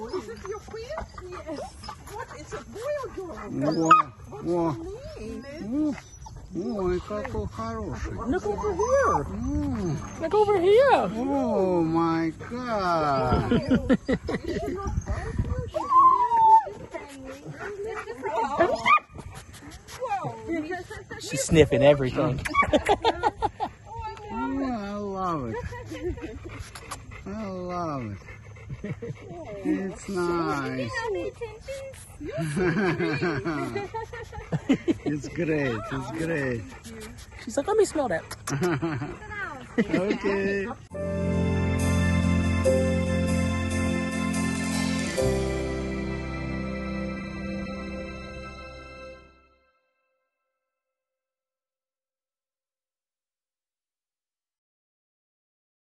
is it your friend? Yes. What is it, boy or girl? Ой, какой хороший. Look over here. Look over here. Oh my God. She's sniffing everything. Oh, I love it. I love it. It's nice. It's great. It's great. She's like, let me smell that. Okay.